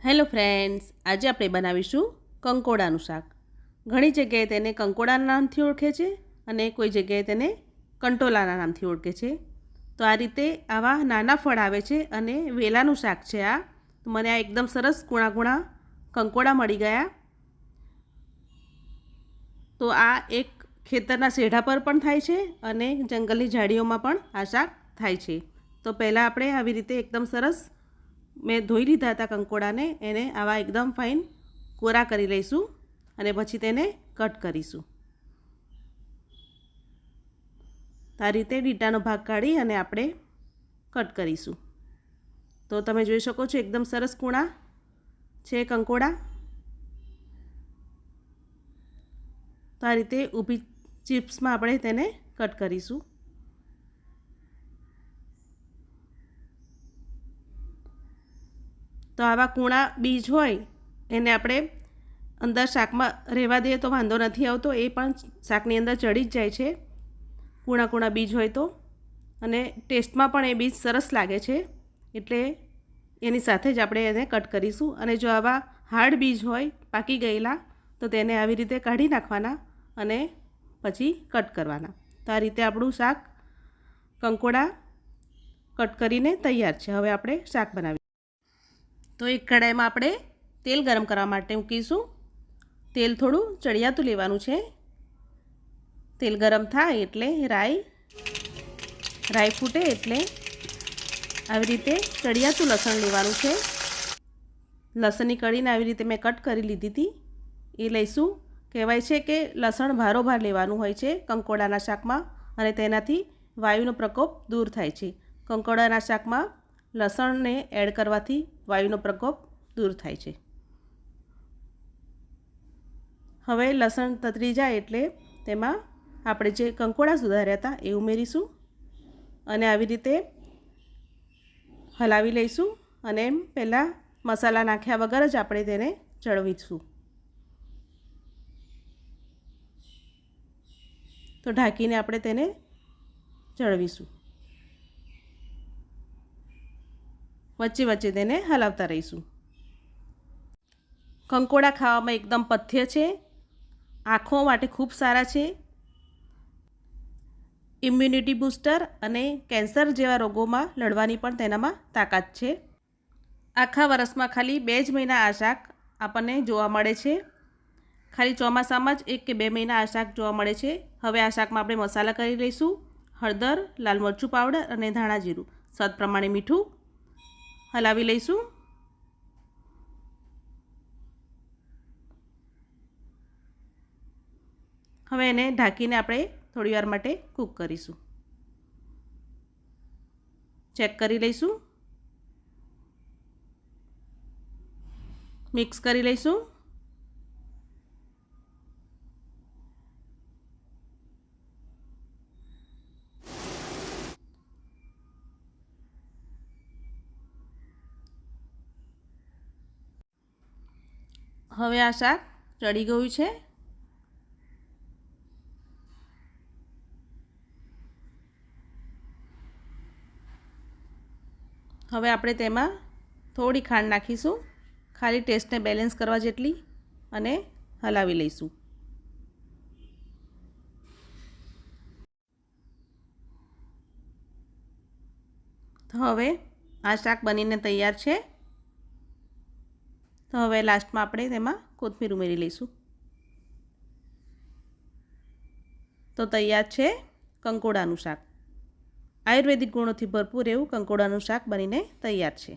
Hello friends, આજે આપણે બનાવીશું કંકોડાનું શાક. ઘણી જગ્યાએ તેને કંકોડાના નામથી ઓળખે છે અને કોઈ જગ્યાએ તેને કંટોલાના નામથી ઓળખે છે. તો આ રીતે આવા નાના ફળ આવે છે અને વેલાનું શાક છે આ. તો મને આ એકદમ સરસ કૂણા કૂણા કંકોડા મળી ગયા. તો આ એક ખેતરના સેઢા પર પણ થાય છે અને જંગલની ઝાડીઓમાં પણ આ શાક થાય છે. તો પહેલાં આપણે આવી રીતે એકદમ સરસ મેં ધોઈ લીધા હતા કંકોડાને, એને આવા એકદમ ફાઇન કોરા કરી લઈશું અને પછી તેને કટ કરીશું. આ રીતે ડીટાનો ભાગ કાઢી અને આપણે કટ કરીશું. તો તમે જોઈ શકો છો એકદમ સરસ કૂણા છે કંકોડા. તો આ રીતે ઊભી ચિપ્સમાં આપણે તેને કટ કરીશું. તો આવા કૂણા બીજ હોય એને આપણે અંદર શાકમાં રહેવા દઈએ તો વાંધો નથી આવતો, એ પણ શાકની અંદર ચડી જ જાય છે કૂણા કૂણા બીજ હોય તો. અને ટેસ્ટમાં પણ એ બીજ સરસ લાગે છે, એટલે એની સાથે જ આપણે એને કટ કરીશું. અને જો આવા હાર્ડ બીજ હોય પાકી ગયેલા તો તેને આવી રીતે કાઢી નાખવાના અને પછી કટ કરવાના. તો આ રીતે આપણું શાક કંકોડા કટ કરીને તૈયાર છે. હવે આપણે શાક બનાવીએ. તો એક કઢાઈમાં આપણે તેલ ગરમ કરવા માટે મૂકીશું. તેલ થોડું ચડિયાતું લેવાનું છે. તેલ ગરમ થાય એટલે રાઈ ફૂટે એટલે આવી રીતે ચડિયાતું લસણ લેવાનું છે. લસણની કળીને આવી રીતે મેં કટ કરી લીધી હતી એ લઈશું. કહેવાય છે કે લસણ ભારોભાર લેવાનું હોય છે કંકોડાના શાકમાં, અને તેનાથી વાયુનો પ્રકોપ દૂર થાય છે. કંકોડાના શાકમાં લસણને એડ કરવાથી વાયુનો પ્રકોપ દૂર થાય છે. હવે લસણ તતરી જાય એટલે તેમાં આપણે જે કંકોડા સુધાર્યા હતા એ ઉમેરીશું અને આવી રીતે હલાવી લઈશું. અને પહેલાં મસાલા નાખ્યા વગર જ આપણે તેને ચડવીશું. તો ઢાંકીને આપણે તેને ચડવીશું. વચ્ચે વચ્ચે તેને હલાવતા રહીશું. કંકોડા ખાવામાં એકદમ પથ્ય છે, આંખો માટે ખૂબ સારા છે, ઇમ્યુનિટી બૂસ્ટર અને કેન્સર જેવા રોગોમાં લડવાની પણ તેનામાં તાકાત છે. આખા વર્ષમાં ખાલી 2 જ મહિના આ શાક આપણને જોવા મળે છે. ખાલી ચોમાસામાં જ 1 કે 2 મહિના આ શાક જોવા મળે છે. હવે આ શાકમાં આપણે મસાલા કરી લઈશું. હળદર, લાલ મરચું પાવડર અને ધાણા જીરું, સ્વાદ પ્રમાણે મીઠું. હલાવી લઈશું. હવે એને ઢાંકીને આપણે થોડી વાર માટે કૂક કરીશું. ચેક કરી લઈશું. મિક્સ કરી લઈશું. હવે આ શાક ચડી ગયું છે. હવે આપણે તેમાં થોડી ખાંડ નાખીશું, ખાલી ટેસ્ટને બેલેન્સ કરવા જેટલી, અને હલાવી લઈશું. તો હવે આ શાક બનીને તૈયાર છે. તો હવે લાસ્ટમાં આપણે તેમાં કોથમીર ઉમેરી લઈશું. તો તૈયાર છે કંકોડાનું શાક. આયુર્વેદિક ગુણોથી ભરપૂર એવું કંકોડાનું શાક બનીને તૈયાર છે.